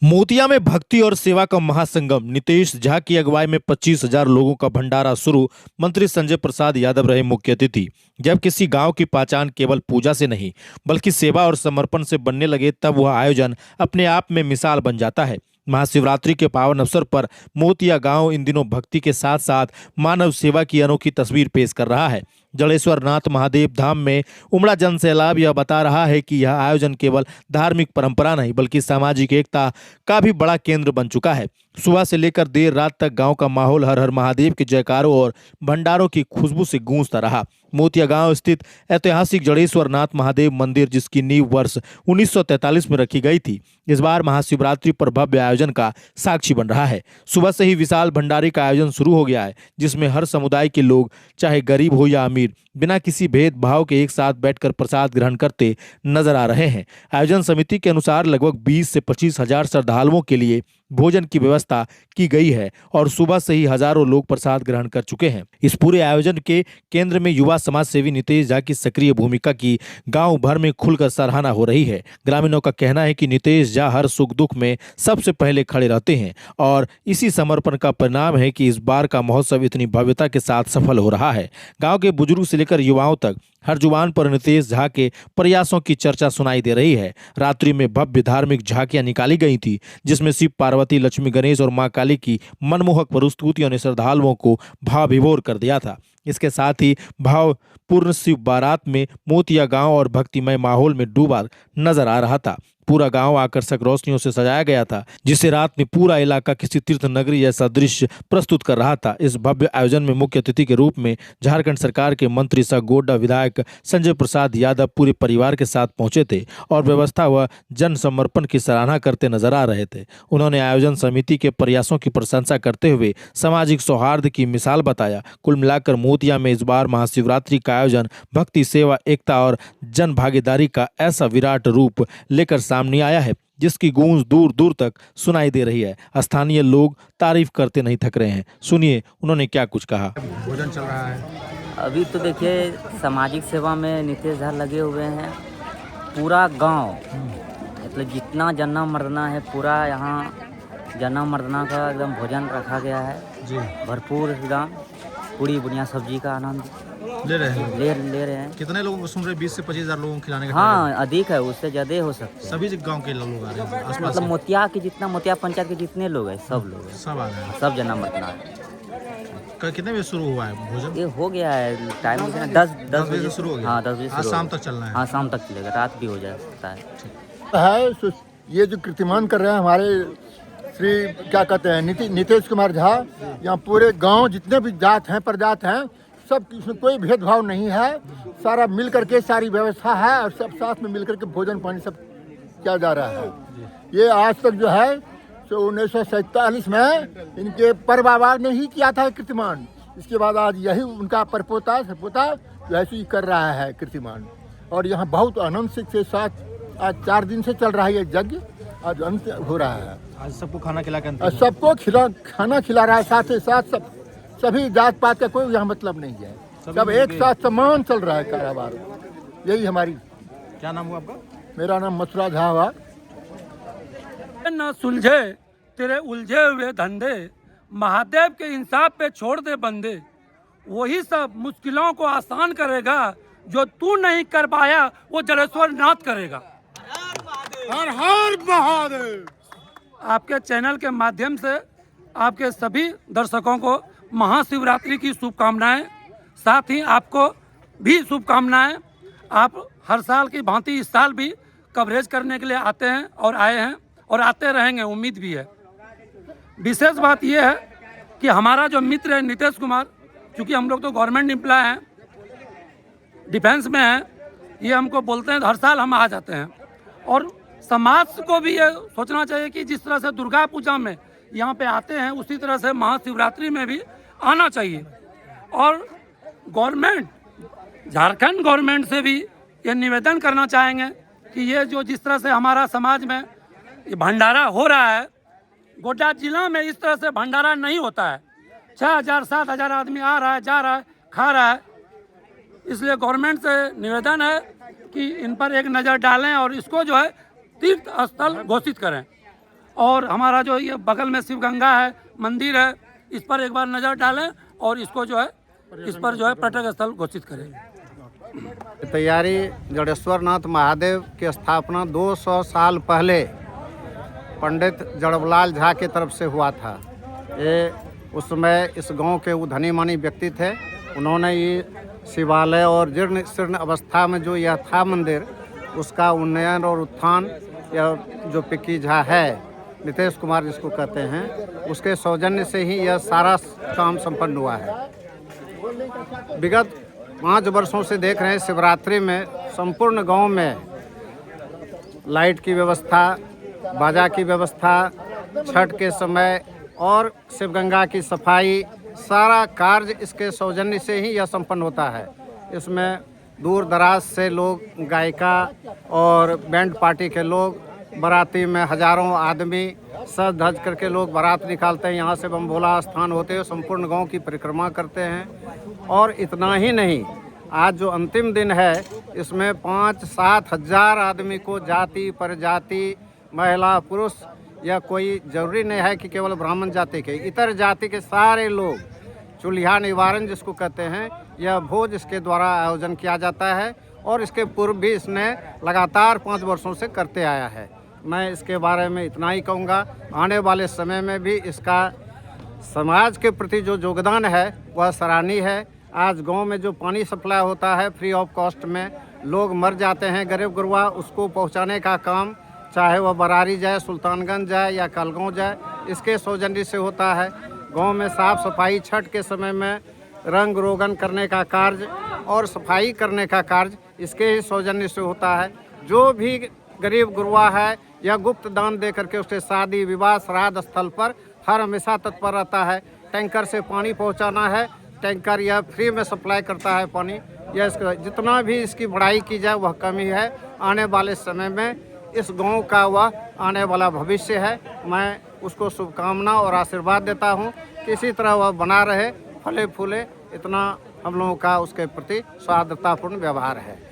मोतिया में भक्ति और सेवा का महासंगम। नीतीश झा की अगुवाई में 25,000 लोगों का भंडारा शुरू। मंत्री संजय प्रसाद यादव रहे मुख्य अतिथि। जब किसी गांव की पहचान केवल पूजा से नहीं बल्कि सेवा और समर्पण से बनने लगे तब वह आयोजन अपने आप में मिसाल बन जाता है। महाशिवरात्रि के पावन अवसर पर मोतिया गांव इन दिनों भक्ति के साथ साथ मानव सेवा की अनोखी तस्वीर पेश कर रहा है। जलेश्वर नाथ महादेव धाम में उमड़ा जन सैलाब यह बता रहा है कि यह आयोजन केवल धार्मिक परंपरा नहीं बल्कि सामाजिक एकता का भी बड़ा केंद्र बन चुका है। सुबह से लेकर देर रात तक गांव का माहौल हर हर महादेव के जयकारों और भंडारों की खुशबू से गूंजता रहा। मोतिया गांव स्थित ऐतिहासिक जड़ेश्वर नाथ महादेव मंदिर, जिसकी नींव वर्ष 1943 में रखी गई थी, इस बार महाशिवरात्रि पर भव्य आयोजन का साक्षी बन रहा है। सुबह से ही विशाल भंडारे का आयोजन शुरू हो गया है, जिसमें हर समुदाय के लोग, चाहे गरीब हो या अमीर, बिना किसी भेदभाव के एक साथ बैठकर प्रसाद ग्रहण करते नजर आ रहे हैं। आयोजन समिति के अनुसार लगभग 20 से 25,000 श्रद्धालुओं के लिए भोजन की व्यवस्था की गई है और सुबह से ही हजारों लोग प्रसाद ग्रहण कर चुके हैं। इस पूरे आयोजन के केंद्र में युवा समाज सेवी नीतीश झा की सक्रिय भूमिका की गांव भर में खुलकर सराहना हो रही है। ग्रामीणों का कहना है कि नीतीश झा हर सुख दुख में सबसे पहले खड़े रहते हैं और इसी समर्पण का परिणाम है कि इस बार का महोत्सव इतनी भव्यता के साथ सफल हो रहा है। गाँव के बुजुर्ग से लेकर युवाओं तक हर जुबान पर नीतीश झा के प्रयासों की चर्चा सुनाई दे रही है। रात्रि में भव्य धार्मिक झांकियां निकाली गई थी, जिसमें शिव पार्वती, लक्ष्मी गणेश और मां काली की मनमोहक प्रस्तुतियों ने श्रद्धालुओं को भाव विभोर कर दिया था। इसके साथ ही भावपूर्ण शिव बारात में मोतिया गांव और भक्तिमय माहौल में डूबा नजर आ रहा था। पूरा गांव आकर्षक रोशनियों से सजाया गया था, जिससे रात में पूरा इलाका किसी तीर्थ नगरी जैसा दृश्य प्रस्तुत कर रहा था। इस भव्य आयोजन में मुख्य अतिथि के रूप में झारखंड सरकार के मंत्री सह गोड्डा विधायक संजय प्रसाद यादव पूरे परिवार के साथ पहुंचे थे और व्यवस्था व जन समर्पण की सराहना करते नजर आ रहे थे। उन्होंने आयोजन समिति के प्रयासों की प्रशंसा करते हुए सामाजिक सौहार्द की मिसाल बताया। कुल मिलाकर मोतिया में इस बार महाशिवरात्रि का आयोजन भक्ति, सेवा, एकता और जन भागीदारी का ऐसा विराट रूप लेकर सामने आया है, जिसकी गूंज दूर दूर तक सुनाई दे रही है। स्थानीय लोग तारीफ करते नहीं थक रहे हैं। सुनिए उन्होंने क्या कुछ कहा। भोजन चल रहा है अभी तो देखिए, सामाजिक सेवा में नीतीश झा लगे हुए हैं। पूरा गांव, मतलब जितना जना मर्दना है, पूरा यहाँ जना मर्दना का एकदम भोजन रखा गया है जी। भरपूर, एकदम पूरी बुनिया सब्जी का आनंद ले रहे हैं। ले रहे हैं। कितने लोगों को सुन रहे हैं? 20 से 25,000 लोगों को खिलाने का? हाँ, अधिक है, उससे ज़्यादा हो सकते हैं। सभी गांव के लोग आ रहे हैं आसपास मतलब मोतिया के जितना, मोतिया पंचायत के जितने लोग हैं, सब लोग हैं, सब आ रहे हैं। सब जना मर्दना है। कितने बजे शुरू हुआ है भोजन? ये हो गया है टाइम, 10 बजे से शुरू हो गया। हाँ, 10 बजे आज शुरू शाम हो तक चलना है। हाँ, शाम तक चलेगा, रात भी हो जा सकता है। ये जो कीर्तिमान कर रहे हैं हमारे श्री क्या कहते हैं नीतीश कुमार झा, यहाँ पूरे गांव जितने भी जात हैं, प्रजात हैं, सब, इसमें कोई भेदभाव नहीं है। सारा मिल करके सारी व्यवस्था है और सब साथ में मिल करके भोजन पानी सब किया जा रहा है। ये आज तक जो है 1947 में इनके परबाबा ने ही किया था कीर्तिमान। इसके बाद आज यही उनका परपोता सपोता वैसे ही कर रहा है कीर्तिमान। और यहाँ बहुत आनंद से साथ आज 4 दिन से चल रहा है ये यज्ञ, आज अंत हो रहा है। आज सबको खाना खिला के और सबको खाना खिला रहा है, साथ ही साथ सभी जात पात का कोई यहाँ मतलब नहीं है, सब एक साथ समान चल रहा है कारोबार। यही हमारी। क्या नाम हुआ आपका? मेरा नाम मथुरा झा हुआ। न सुलझे तेरे उलझे हुए धंधे, महादेव के इंसाफ पे छोड़ दे बंदे। वही सब मुश्किलों को आसान करेगा, जो तू नहीं कर पाया वो जलेश्वर नाथ करेगा। हर हर महादेव। आपके चैनल के माध्यम से आपके सभी दर्शकों को महाशिवरात्रि की शुभकामनाएं, साथ ही आपको भी शुभकामनाएं। आप हर साल की भांति इस साल भी कवरेज करने के लिए आते हैं और आए हैं और आते रहेंगे, उम्मीद भी है। विशेष बात यह है कि हमारा जो मित्र है नीतीश कुमार, क्योंकि हम लोग तो गवर्नमेंट एम्प्लॉय हैं, डिफेंस में हैं, ये हमको बोलते हैं हर साल हम आ जाते हैं। और समाज को भी ये सोचना चाहिए कि जिस तरह से दुर्गा पूजा में यहाँ पे आते हैं, उसी तरह से महाशिवरात्रि में भी आना चाहिए। और गवर्नमेंट, झारखंड गवर्नमेंट से भी ये निवेदन करना चाहेंगे कि ये जो जिस तरह से हमारा समाज में ये भंडारा हो रहा है, गोड्डा जिला में इस तरह से भंडारा नहीं होता है। 6,000 7,000 आदमी आ रहा है, जा रहा है, खा रहा है। इसलिए गवर्नमेंट से निवेदन है कि इन पर एक नज़र डालें और इसको जो है तीर्थ स्थल घोषित करें। और हमारा जो ये बगल में शिव गंगा है, मंदिर है, इस पर एक बार नज़र डालें और इसको जो है इस पर जो है पर्यटक स्थल घोषित करें। तैयारी जड़ेश्वर नाथ महादेव की स्थापना 200 साल पहले पंडित जड़बलाल झा की तरफ से हुआ था। ये उस समय इस गांव के धनी मानी व्यक्ति थे। उन्होंने ये शिवालय और जीर्ण शीर्ण अवस्था में जो यह था मंदिर, उसका उन्नयन और उत्थान यह जो पिक्की झा है, नितेश कुमार जिसको कहते हैं, उसके सौजन्य से ही यह सारा काम संपन्न हुआ है। विगत 5 वर्षों से देख रहे हैं शिवरात्रि में संपूर्ण गांव में लाइट की व्यवस्था, बाजा की व्यवस्था, छठ के समय और शिवगंगा की सफाई, सारा कार्य इसके सौजन्य से ही यह संपन्न होता है। इसमें दूर दराज से लोग, गायिका और बैंड पार्टी के लोग, बाराती में हजारों आदमी सज धज करके लोग बारात निकालते हैं। यहाँ से बमभोला स्थान होते हुए संपूर्ण गांव की परिक्रमा करते हैं। और इतना ही नहीं, आज जो अंतिम दिन है इसमें 5-7 हजार आदमी को जाति परजाति, महिला पुरुष, या कोई जरूरी नहीं है कि केवल ब्राह्मण जाति के, इतर जाति के सारे लोग, चूल्हा निवारण जिसको कहते हैं, यह भोज इसके द्वारा आयोजन किया जाता है। और इसके पूर्व भी इसने लगातार 5 वर्षों से करते आया है। मैं इसके बारे में इतना ही कहूँगा। आने वाले समय में भी इसका समाज के प्रति जो योगदान है वह सराहनीय है। आज गांव में जो पानी सप्लाई होता है फ्री ऑफ कॉस्ट में, लोग मर जाते हैं गरीब गुरबा, उसको पहुंचाने का काम, चाहे वह बरारी जाए, सुल्तानगंज जाए या कालगांव जाए, इसके सौजन्य से होता है। गांव में साफ सफाई, छठ के समय में रंग रोगन करने का कार्य और सफाई करने का कार्य इसके ही सौजन्य से होता है। जो भी गरीब गुरबा है या गुप्त दान दे करके उसके शादी विवाह श्राद्ध स्थल पर हर हमेशा तत्पर रहता है। टैंकर से पानी पहुंचाना है, टैंकर यह फ्री में सप्लाई करता है पानी। यह इसका जितना भी इसकी बढ़ाई की जाए वह कमी है। आने वाले समय में इस गांव का वह आने वाला भविष्य है। मैं उसको शुभकामना और आशीर्वाद देता हूं कि इसी तरह वह बना रहे, फले फूले। इतना हम लोगों का उसके प्रति सौहार्दतापूर्ण व्यवहार है।